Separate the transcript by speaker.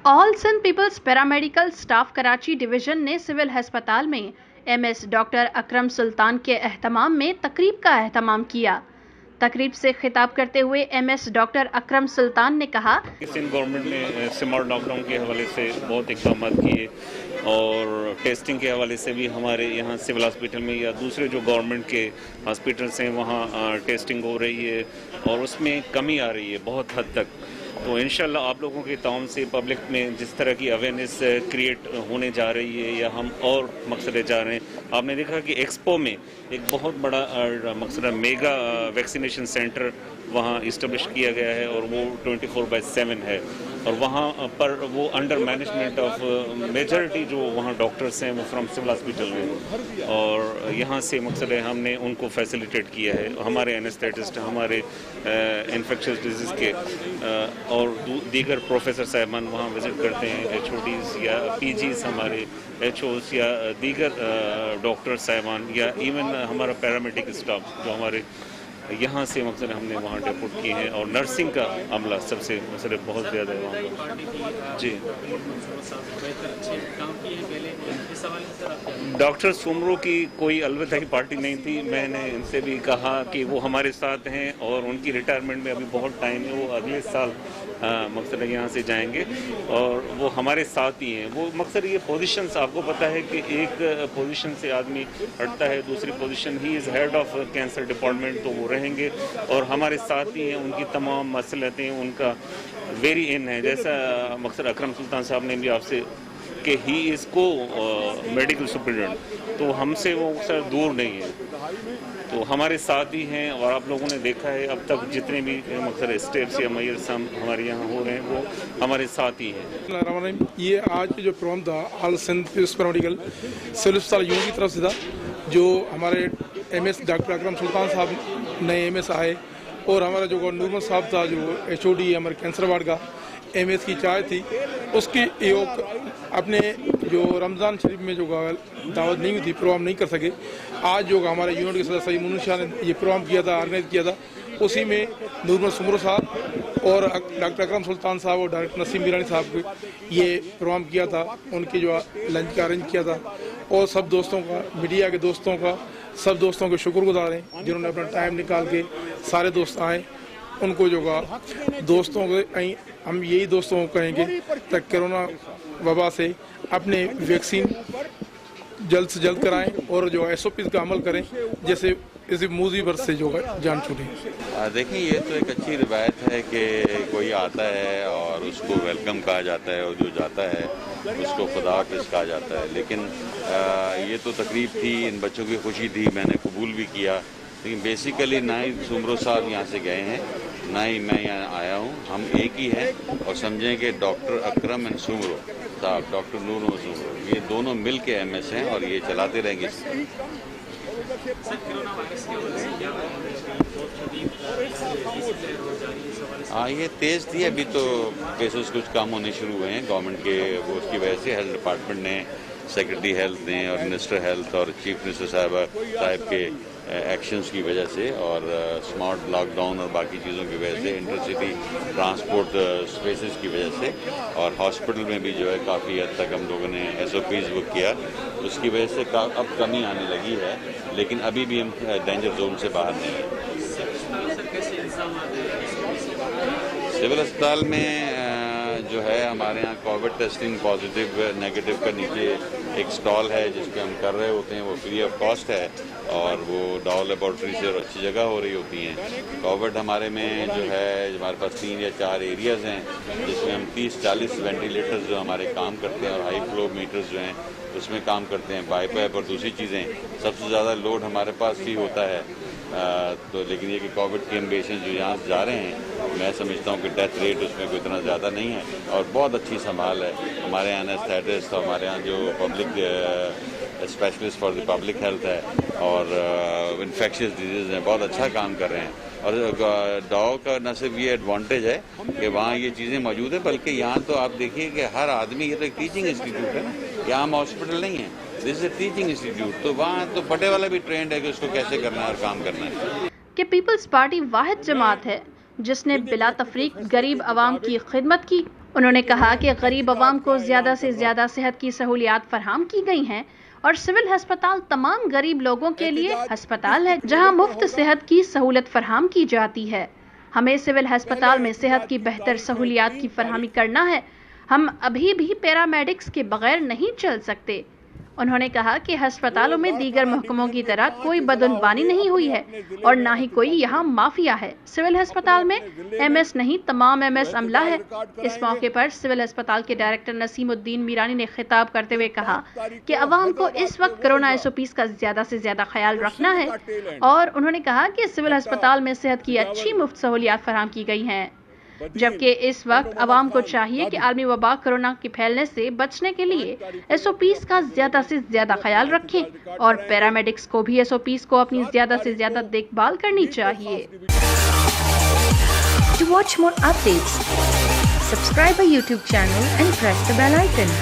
Speaker 1: All Sindh peoples paramedical staff Karachi division ने civil हस्पताल में एमएस डॉक्टर अकरम सुल्तान के एहतमाम में तकरीब का एहतमाम किया। तकरीब से खिताब करते हुए एमएस डॉक्टर अकरम सुल्तान ने कहा,
Speaker 2: सिंध गवर्नमेंट ने स्मार्ट लॉकडाउन के हवाले से बहुत इक़दाम किए और टेस्टिंग के हवाले से भी हमारे यहाँ सिविल हॉस्पिटल में या दूसरे जो गवर्नमेंट के हॉस्पिटल्स हैं वहाँ टेस्टिंग हो रही है और उसमें कमी आ रही है बहुत हद तक। तो इंशाल्लाह आप लोगों के ताउन से पब्लिक में जिस तरह की अवेयरनेस क्रिएट होने जा रही है या हम और मकसद जा रहे हैं। आपने देखा कि एक्सपो में एक बहुत बड़ा मकसद मेगा वैक्सीनेशन सेंटर वहाँ इस्टेब्लिश किया गया है और वो 24/7 है और वहाँ पर वो अंडर मैनेजमेंट ऑफ मेजॉरिटी जो वहाँ डॉक्टर्स हैं वो फ्रॉम सिविल हॉस्पिटल में और यहाँ से मकसद है हमने उनको फैसिलिटेट किया है। हमारे एनेस्थेटिस्ट हमारे इन्फेक्शियस डिजीज़ के और दीगर प्रोफेसर साहबान वहाँ विज़िट करते हैं, HODs या PGs हमारे HOs या दीगर डॉक्टर साहबान या इवन हमारा पैरामेडिक स्टाफ जो हमारे यहाँ से मकसद हमने वहाँ डेपुट किए हैं और नर्सिंग का अमला सबसे मसले बहुत ज़्यादा है वहाँ जी। डॉक्टर सुमरो की कोई अलविदा की पार्टी नहीं थी। मैंने इनसे भी कहा कि वो हमारे साथ हैं और उनकी रिटायरमेंट में अभी बहुत टाइम है, वो अगले साल मकसद यहाँ से जाएंगे और वो हमारे साथ ही हैं। वो मकसद ये पोजीशंस आपको पता है कि एक पोजीशन से आदमी हटता है दूसरी position, he is head of cancer department, तो वो रहेंगे और हमारे साथ ही हैं। उनकी तमाम मसलतें उनका वेरी इन है। जैसा मकसद अकरम सुल्तान साहब ने भी आपसे कि ही इज़ को मेडिकल सुपरिटेंडेंट, तो हमसे वो अक्सर दूर नहीं है, तो हमारे साथ ही हैं और आप लोगों ने देखा है अब तक जितने भी मकसद स्टेप्स या मैयर्स हमारे यहाँ हो रहे हैं वो हमारे साथ ही हैं।
Speaker 3: ये आज जो प्रोग्राम था all Sindh peoples paramedical civil अस्पताल यूं की तरफ से था, जो हमारे एमएस डॉक्टर अकरम सुल्तान साहब नए एमएस आए और हमारा जो नूरमल साहब था जो HOD हमारे कैंसर वार्ड का एमएस की चाय थी, उसकी योग अपने जो रमज़ान शरीफ में जो दावत नहीं हुई थी, प्रोग्राम नहीं कर सके। आज जो हमारे यूनिट के सदस्य मुनूर शाह ने ये प्रोग्राम किया था, ऑर्गेनाइज किया था, उसी में नूरमल सुमरो साहब और डॉक्टर अकरम सुल्तान साहब और डॉक्टर नसीम मीरानी साहब को ये प्रोग्राम किया था, उनकी जो लंच का अरेंज किया था और सब दोस्तों का, मीडिया के दोस्तों का, सब दोस्तों के शुक्रगुजार हैं जिन्होंने अपना टाइम निकाल के सारे दोस्त आए। उनको जो दोस्तों के हम यही दोस्तों को कहेंगे कि कोरोना वबा से अपने वैक्सीन जल्द से जल्द कराएं और जो SOPs का अमल करें, जैसे इसी मुसीबत से जो जान छूटे।
Speaker 4: देखिए ये तो एक अच्छी रिवायत है कि कोई आता है और उसको वेलकम कहा जाता है और जो जाता है उसको खुदा हाफिज़ कहा जाता है, लेकिन ये तो तकरीब थी, इन बच्चों की खुशी थी, मैंने कबूल भी किया, लेकिन बेसिकली ना ही सुमरो साहब यहाँ से गए हैं ना ही मैं यहाँ आया हूँ। हम एक ही हैं और समझें कि डॉक्टर अकरम एंड सुमरो साहब, डॉक्टर नूर और सुमरो, ये दोनों मिल के MS हैं और ये चलाते रहेंगे। हाँ ये तेज़ थी, अभी तो केसेस कुछ कम होने शुरू हुए हैं गवर्नमेंट के वो उसकी वजह से। हेल्थ डिपार्टमेंट ने, सेक्रेटरी हेल्थ ने और मिनिस्टर हेल्थ और चीफ मिनिस्टर साहब के एक्शंस की वजह से और स्मार्ट लॉकडाउन और बाकी चीज़ों की वजह से, इंटरसिटी ट्रांसपोर्ट स्पेसेस की वजह से और हॉस्पिटल में भी जो है काफ़ी हद तक हम लोगों ने SOPs बुक किया, उसकी वजह से अब कमी आने लगी है, लेकिन अभी भी हम डेंजर जोन से बाहर नहीं हैं। सिविल अस्पताल में जो है हमारे यहाँ कोविड टेस्टिंग पॉजिटिव नेगेटिव का नीचे एक स्टॉल है जिस पे हम कर रहे होते हैं, वो फ्री ऑफ कॉस्ट है और वो डाउ लेबॉर्ट्री से और अच्छी जगह हो रही होती हैं। कोविड हमारे में जो है हमारे पास 3 या 4 एरियाज़ हैं जिसमें हम 30-40 वेंटिलेटर्स जो हमारे काम करते हैं और हाई फ्लो मीटर्स जो हैं उसमें काम करते हैं, बाईपैप और दूसरी चीज़ें। सबसे ज़्यादा लोड हमारे पास ही होता है, तो लेकिन ये कि कोविड के पेशेंट जो यहाँ से जा रहे हैं, मैं समझता हूँ कि डेथ रेट उसमें कोई इतना ज़्यादा नहीं है और बहुत अच्छी संभाल है। हमारे यहाँ एनेस्थेटिस्ट और हमारे यहाँ जो public specialist for the public health है और इन्फेक्शियस डिजीज़ हैं, बहुत अच्छा काम कर रहे हैं। और डाव का न सिर्फ ये एडवांटेज है कि वहाँ ये चीज़ें मौजूद हैं, बल्कि यहाँ तो आप देखिए कि हर आदमी, ये तो एक टीचिंग इंस्टीट्यूट है ना, यहाँ हम हॉस्पिटल नहीं है, दिस इज टीचिंग इंस्टीट्यूट, तो वहाँ तो बड़े वाला भी ट्रेंड है कि उसको कैसे करना है और काम करना है।
Speaker 1: कि पीपल्स पार्टी वाहिद जमात है जिसने बिला तफरीक गरीब आवाम की खिदमत की انہوں نے کہا کہ غریب عوام کو زیادہ سے زیادہ صحت کی سہولیات فراہم کی گئی ہیں اور سول ہسپتال تمام غریب لوگوں کے لیے ہسپتال ہے جہاں مفت صحت کی سہولت فراہم کی جاتی ہے۔ ہمیں سول ہسپتال میں صحت کی بہتر سہولیات کی فراہمی کرنا ہے۔ ہم ابھی بھی پیرامیڈکس کے بغیر نہیں چل سکتے۔ انہوں نے کہا کہ ہسپتالوں میں دیگر محکموں کی طرح کوئی بدعنوانی نہیں ہوئی ہے اور نہ ہی کوئی یہاں مافیا ہے۔ سول ہسپتال میں ایم ایس نہیں، تمام ایم ایس عملہ ہے۔ اس موقع پر سول ہسپتال کے ڈائریکٹر نسیم الدین میرانی نے خطاب کرتے ہوئے کہا کہ عوام کو اس وقت کرونا SOPs کا زیادہ سے زیادہ خیال رکھنا ہے، اور انہوں نے کہا کہ سول ہسپتال میں صحت کی اچھی مفت سہولیات فراہم کی گئی ہیں، جبکہ اس وقت عوام کو چاہیے کہ عالمی وبا کرونا کے پھیلنے سے بچنے کے لیے SOPs کا زیادہ سے زیادہ خیال رکھیں اور پیرامیڈکس کو بھی SOPs کو اپنی زیادہ سے زیادہ دیکھ بھال کرنی چاہیے۔
Speaker 5: To watch more updates, subscribe our YouTube channel and press the bell icon.